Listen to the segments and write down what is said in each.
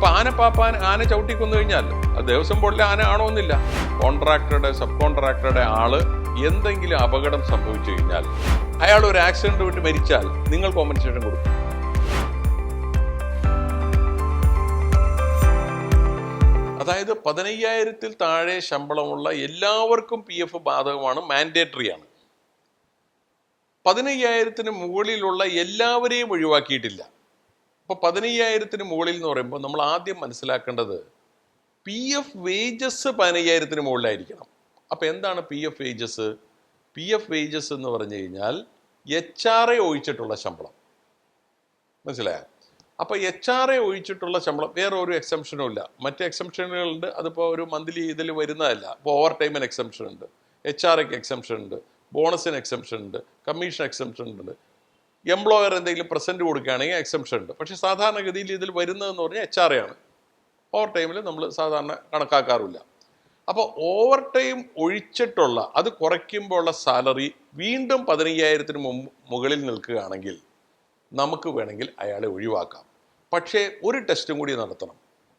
ഇപ്പൊ ആന ചവിട്ടിക്കൊന്നു കഴിഞ്ഞാൽ അത് ദേവസ്വം ബോർഡിലെ ആന ആണോന്നില്ല, കോൺട്രാക്ടറുടെ സബ് കോൺട്രാക്ടറുടെ ആള് എന്തെങ്കിലും അപകടം സംഭവിച്ചു കഴിഞ്ഞാൽ, അയാൾ ഒരു ആക്സിഡന്റ് വിട്ട് മരിച്ചാൽ നിങ്ങൾ കോമ്പൻസേഷൻ കൊടുക്കും. അതായത് 15,000-ൽ താഴെ ശമ്പളമുള്ള എല്ലാവർക്കും PF ബാധകമാണ്, മാൻഡേറ്ററിയാണ്. 15,000-ന് മുകളിലുള്ള എല്ലാവരെയും ഒഴിവാക്കിയിട്ടില്ല. അപ്പോൾ 15,000-ന് മുകളിൽ എന്ന് പറയുമ്പോൾ നമ്മൾ ആദ്യം മനസ്സിലാക്കേണ്ടത് PF വേജസ് 15,000-ന് മുകളിലായിരിക്കണം. അപ്പോൾ എന്താണ് PF വേജസ്? PF വേജസ് എന്ന് പറഞ്ഞു കഴിഞ്ഞാൽ HRA ഒഴിച്ചിട്ടുള്ള ശമ്പളം. മനസ്സിലായോ? അപ്പോൾ HRA ഒഴിച്ചിട്ടുള്ള ശമ്പളം, വേറെ ഒരു എക്സംഷനും ഇല്ല. മറ്റ് എക്സംഷനുകളുണ്ട്, അതിപ്പോൾ ഒരു മന്ത്ലി ഇതിൽ വരുന്നതല്ല. ഇപ്പോൾ ഓവർ ടൈമിന് എക്സംഷൻ ഉണ്ട്, HRAക്ക് എക്സംഷൻ ഉണ്ട്, ബോണസിന് എക്സംഷൻ ഉണ്ട്, കമ്മീഷൻ എക്സംഷൻ ഉണ്ട്, എംപ്ലോയർ എന്തെങ്കിലും പ്രസൻറ്റ് കൊടുക്കുകയാണെങ്കിൽ എക്സംഷൻ ഉണ്ട്. പക്ഷേ സാധാരണഗതിയിൽ ഇതിൽ വരുന്നതെന്ന് പറഞ്ഞാൽ HRA ആണ്. ഓവർ ടൈമിൽ നമ്മൾ സാധാരണ കണക്കാക്കാറില്ല. അപ്പോൾ ഓവർ ടൈം ഒഴിച്ചിട്ടുള്ള, അത് കുറയ്ക്കുമ്പോൾ ഉള്ള സാലറി വീണ്ടും 15,000-ന് മുകളിൽ നിൽക്കുകയാണെങ്കിൽ നമുക്ക് വേണമെങ്കിൽ അയാളെ ഒഴിവാക്കാം. പക്ഷേ ഒരു ടെസ്റ്റും കൂടി നടത്തണം.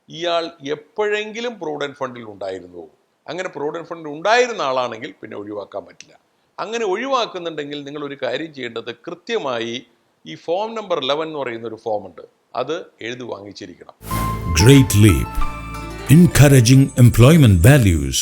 ഇയാൾ എപ്പോഴെങ്കിലും പ്രൊവിഡൻറ്റ് ഫണ്ടിൽ ഉണ്ടായിരുന്നുവോ? അങ്ങനെ പ്രൊവിഡൻറ്റ് ഫണ്ടിൽ ഉണ്ടായിരുന്ന ആളാണെങ്കിൽ പിന്നെ ഒഴിവാക്കാൻ പറ്റില്ല. അങ്ങനെ ഒഴിവാക്കുന്നുണ്ടെങ്കിൽ നിങ്ങൾ ഒരു കാര്യം ചെയ്യേണ്ടത്, കൃത്യമായി ഈ ഫോം നമ്പർ 11 എന്ന് പറയുന്ന ഒരു ഫോം ഉണ്ട്, അത് എഴുതി വാങ്ങിച്ചിരിക്കണം. Great Leap, encouraging employment values.